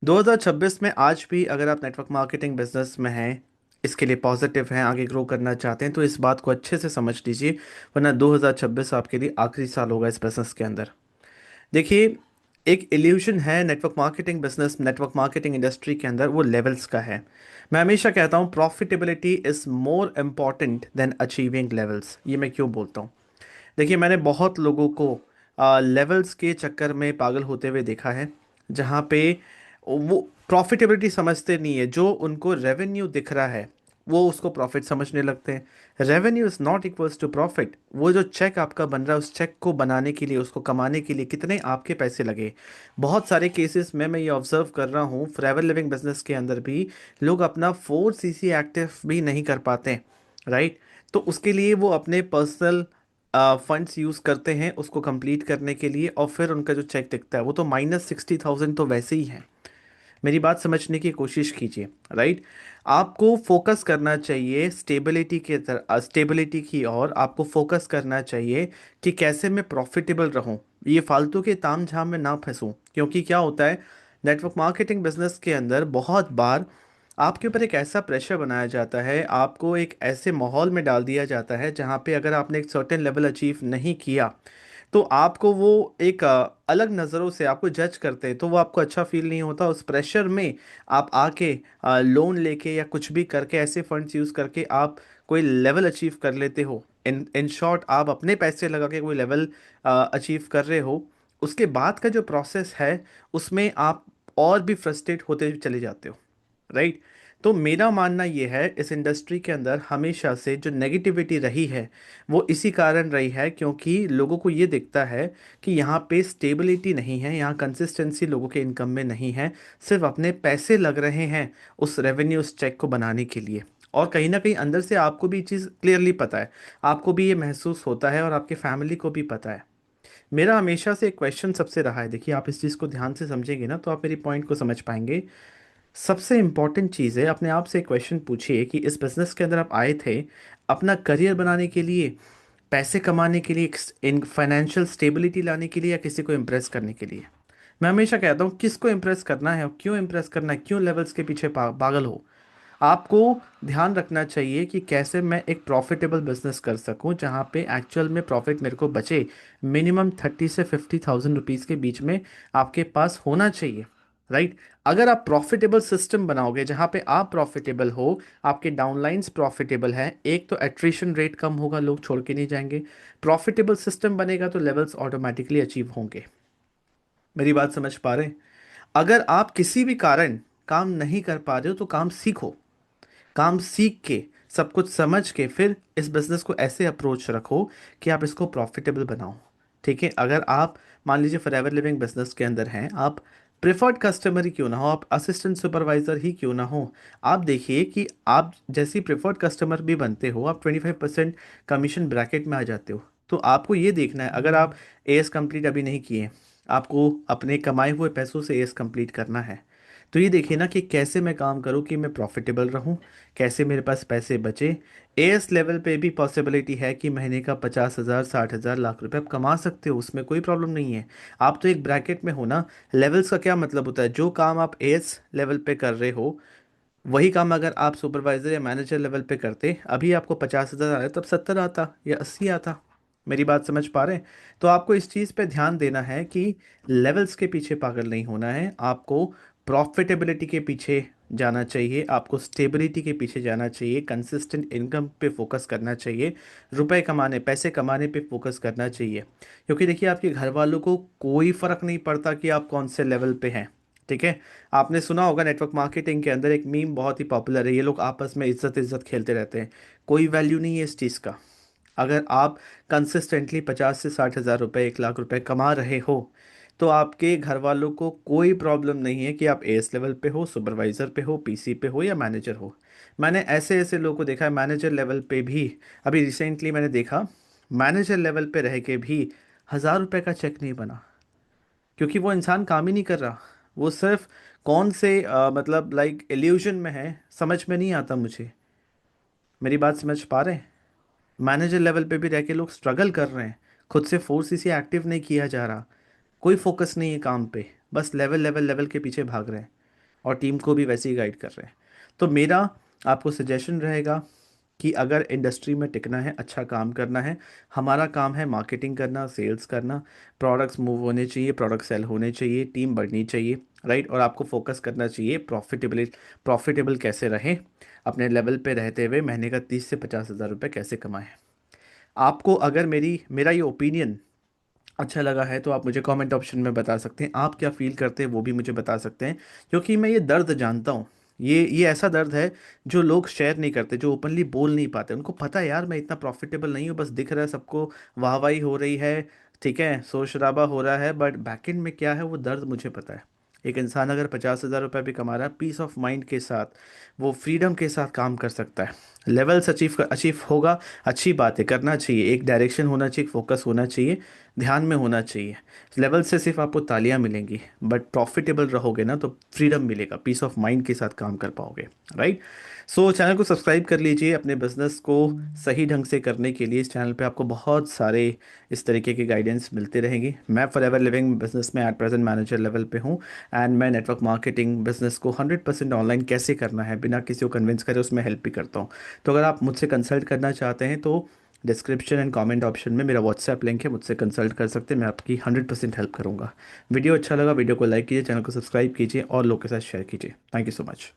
2026 में आज भी अगर आप नेटवर्क मार्केटिंग बिजनेस में हैं, इसके लिए पॉजिटिव हैं, आगे ग्रो करना चाहते हैं, तो इस बात को अच्छे से समझ लीजिए, वरना 2026 आपके लिए आखिरी साल होगा इस बिजनेस के अंदर। देखिए, एक इल्यूशन है network marketing business, network marketing industry के अंदर, वो लेवल्स का है। मैं हमेशा कहता हूँ profitability is more important than achieving levels. ये मैं क्यों बोलता हूँ? देखिए, मैंने बहुत लोगों को लेवल्स के चक्कर में पागल होते हुए देखा है, जहाँ पे वो प्रॉफिटेबिलिटी समझते नहीं है। जो उनको रेवेन्यू दिख रहा है वो उसको प्रॉफिट समझने लगते हैं। Revenue is not equals to profit. वो जो चेक आपका बन रहा है, उस चेक को बनाने के लिए, उसको कमाने के लिए कितने आपके पैसे लगे। बहुत सारे केसेस में मैं ये ऑब्जर्व कर रहा हूँ, फॉरएवर लिविंग बिजनेस के अंदर भी लोग अपना 4 CC एक्टिव भी नहीं कर पाते, राइट? तो उसके लिए वो अपने पर्सनल फंड्स यूज़ करते हैं उसको कंप्लीट करने के लिए, और फिर उनका जो चेक दिखता है वो तो -60,000 तो वैसे ही है। मेरी बात समझने की कोशिश कीजिए, राइट? आपको फोकस करना चाहिए स्टेबिलिटी के तरह, स्टेबिलिटी की ओर आपको फोकस करना चाहिए कि कैसे मैं प्रॉफिटेबल रहूं, ये फालतू के ताम झाम में ना फंसूं। क्योंकि क्या होता है, नेटवर्क मार्केटिंग बिजनेस के अंदर बहुत बार आपके ऊपर एक ऐसा प्रेशर बनाया जाता है, आपको एक ऐसे माहौल में डाल दिया जाता है जहाँ पे अगर आपने एक सर्टेन लेवल अचीव नहीं किया तो आपको वो एक अलग नज़रों से आपको जज करते हैं, तो वो आपको अच्छा फील नहीं होता। उस प्रेशर में आप आके लोन लेके या कुछ भी करके, ऐसे फंड्स यूज़ करके आप कोई लेवल अचीव कर लेते हो। इन शॉर्ट, आप अपने पैसे लगा के कोई लेवल अचीव कर रहे हो। उसके बाद का जो प्रोसेस है उसमें आप और भी फ्रस्ट्रेट होते चले जाते हो, राइट? तो मेरा मानना ये है, इस इंडस्ट्री के अंदर हमेशा से जो नेगेटिविटी रही है वो इसी कारण रही है, क्योंकि लोगों को ये दिखता है कि यहाँ पे स्टेबिलिटी नहीं है, यहाँ कंसिस्टेंसी लोगों के इनकम में नहीं है। सिर्फ अपने पैसे लग रहे हैं उस रेवेन्यू, उस चेक को बनाने के लिए। और कहीं ना कहीं अंदर से आपको भी चीज़ क्लियरली पता है, आपको भी ये महसूस होता है और आपके फैमिली को भी पता है। मेरा हमेशा से एक क्वेश्चन सबसे रहा है, देखिए आप इस चीज़ को ध्यान से समझेंगे ना तो आप मेरी पॉइंट को समझ पाएंगे। सबसे इम्पॉर्टेंट चीज़ है, अपने आप से एक क्वेश्चन पूछिए कि इस बिजनेस के अंदर आप आए थे अपना करियर बनाने के लिए, पैसे कमाने के लिए, इन फाइनेंशियल स्टेबिलिटी लाने के लिए, या किसी को इम्प्रेस करने के लिए? मैं हमेशा कहता हूँ, किसको इम्प्रेस करना है और क्यों इम्प्रेस करना है, क्यों लेवल्स के पीछे पागल हो? आपको ध्यान रखना चाहिए कि कैसे मैं एक प्रॉफिटेबल बिजनेस कर सकूं जहां पे एक्चुअल में प्रॉफिट मेरे को बचे। मिनिमम 30 से 50,000 रुपीज़ के बीच में आपके पास होना चाहिए, राइट? अगर आप प्रॉफिटेबल सिस्टम बनाओगे जहां पे आप प्रॉफिटेबल हो, आपके डाउनलाइंस प्रॉफिटेबल है, एक तो एट्रिशन रेट कम होगा, लोग छोड़ के नहीं जाएंगे। प्रॉफिटेबल सिस्टम बनेगा तो लेवल्स ऑटोमेटिकली अचीव होंगे। मेरी बात समझ पा रहे हैं? अगर आप किसी भी कारण काम नहीं कर पा रहे हो तो काम सीखो। काम सीख के, सब कुछ समझ के, फिर इस बिजनेस को ऐसे अप्रोच रखो कि आप इसको प्रॉफिटेबल बनाओ। ठीक है? अगर आप मान लीजिए फॉरएवर लिविंग बिजनेस के अंदर हैं, आप प्रेफर्ड कस्टमर ही क्यों ना हो, आप असिस्टेंट सुपरवाइजर ही क्यों ना हो, आप देखिए कि आप जैसी प्रेफर्ड कस्टमर भी बनते हो, आप 25% कमीशन ब्रैकेट में आ जाते हो। तो आपको ये देखना है, अगर आप एएस कंप्लीट अभी नहीं किए, आपको अपने कमाए हुए पैसों से एएस कंप्लीट करना है, तो ये देखिए ना कि कैसे मैं काम करूं कि मैं प्रॉफिटेबल रहूं, कैसे मेरे पास पैसे बचे। एएस लेवल पे भी पॉसिबिलिटी है कि महीने का 50,000, 60,000, लाख रुपए आप कमा सकते हो, उसमें कोई प्रॉब्लम नहीं है। आप तो एक ब्रैकेट में हो ना। लेवल्स का क्या मतलब होता है? जो काम आप एएस लेवल पे कर रहे हो, वही काम अगर आप सुपरवाइजर या मैनेजर लेवल पे करते, अभी आपको 50,000 आ रहा है, तब 70 आता या 80 आता। मेरी बात समझ पा रहे हैं? तो आपको इस चीज़ पे ध्यान देना है कि लेवल्स के पीछे पागल नहीं होना है, आपको प्रॉफिटेबिलिटी के पीछे जाना चाहिए, आपको स्टेबिलिटी के पीछे जाना चाहिए, कंसिस्टेंट इनकम पे फोकस करना चाहिए, रुपए कमाने, पैसे कमाने पे फोकस करना चाहिए। क्योंकि देखिए, आपके घर वालों को कोई फर्क नहीं पड़ता कि आप कौन से लेवल पे हैं। ठीक है? आपने सुना होगा नेटवर्क मार्केटिंग के अंदर एक मीम बहुत ही पॉपुलर है, ये लोग आपस में इज्जत इज्जत खेलते रहते हैं। कोई वैल्यू नहीं है इस चीज़ का। अगर आप कंसिस्टेंटली 50 से 60,000 रुपये, 1 लाख रुपए कमा रहे हो, तो आपके घर वालों को कोई प्रॉब्लम नहीं है कि आप एस लेवल पे हो, सुपरवाइजर पे हो, पीसी पे हो या मैनेजर हो। मैंने ऐसे ऐसे लोगों को देखा है मैनेजर लेवल पे भी। अभी रिसेंटली मैंने देखा, मैनेजर लेवल पे रह के भी 1,000 रुपये का चेक नहीं बना, क्योंकि वो इंसान काम ही नहीं कर रहा। वो सिर्फ कौन से मतलब लाइक इल्यूजन में है, समझ में नहीं आता मुझे। मेरी बात समझ पा रहे हैं? मैनेजर लेवल पे भी रह के लोग स्ट्रगल कर रहे हैं, खुद से 4 CC एक्टिव नहीं किया जा रहा, कोई फोकस नहीं है काम पे, बस लेवल लेवल लेवल के पीछे भाग रहे हैं। और टीम को भी वैसे ही गाइड कर रहे हैं। तो मेरा आपको सजेशन रहेगा कि अगर इंडस्ट्री में टिकना है, अच्छा काम करना है, हमारा काम है मार्केटिंग करना, सेल्स करना, प्रोडक्ट्स मूव होने चाहिए, प्रोडक्ट सेल होने चाहिए, टीम बढ़नी चाहिए, राइट। और आपको फोकस करना चाहिए प्रॉफिटेबल कैसे रहें, अपने लेवल पे रहते हुए महीने का 30 से 50 हज़ार रुपये कैसे कमाएं। आपको अगर मेरा ये ओपिनियन अच्छा लगा है तो आप मुझे कमेंट ऑप्शन में बता सकते हैं, आप क्या फील करते हैं वो भी मुझे बता सकते हैं। क्योंकि मैं ये दर्द जानता हूँ, ये ऐसा दर्द है जो लोग शेयर नहीं करते, जो ओपनली बोल नहीं पाते। उनको पता है यार मैं इतना प्रॉफिटेबल नहीं हूँ, बस दिख रहा है सबको, वाहवाही हो रही है, ठीक है, शोर शराबा हो रहा है, बट बैकएंड में क्या है वो दर्द मुझे पता है। एक इंसान अगर 50 हज़ार रुपये भी कमा रहा है, पीस ऑफ माइंड के साथ, वो फ्रीडम के साथ काम कर सकता है। लेवल्स अचीव होगा, अच्छी बात है, करना चाहिए, एक डायरेक्शन होना चाहिए, फोकस होना चाहिए, ध्यान में होना चाहिए। लेवल से सिर्फ आपको तालियां मिलेंगी, बट प्रॉफिटेबल रहोगे ना तो फ्रीडम मिलेगा, पीस ऑफ माइंड के साथ काम कर पाओगे, राइट। सो चैनल को सब्सक्राइब कर लीजिए। अपने बिजनेस को सही ढंग से करने के लिए इस चैनल पे आपको बहुत सारे इस तरीके के गाइडेंस मिलते रहेंगी। मैं फॉर एवर लिविंग बिजनेस में एट प्रेजेंट मैनेजर लेवल पे हूँ, एंड मैं नेटवर्क मार्केटिंग बिजनेस को 100% ऑनलाइन कैसे करना है बिना किसी को कन्विंस करे उसमें हेल्प भी करता हूँ। तो अगर आप मुझसे कंसल्ट करना चाहते हैं तो डिस्क्रिप्शन एंड कमेंट ऑप्शन में मेरा व्हाट्सएप लिंक है, मुझसे कंसल्ट कर सकते हैं, मैं आपकी 100% हेल्प करूंगा। वीडियो अच्छा लगा, वीडियो को लाइक कीजिए, चैनल को सब्सक्राइब कीजिए और लोग के साथ शेयर कीजिए। Thank you so much.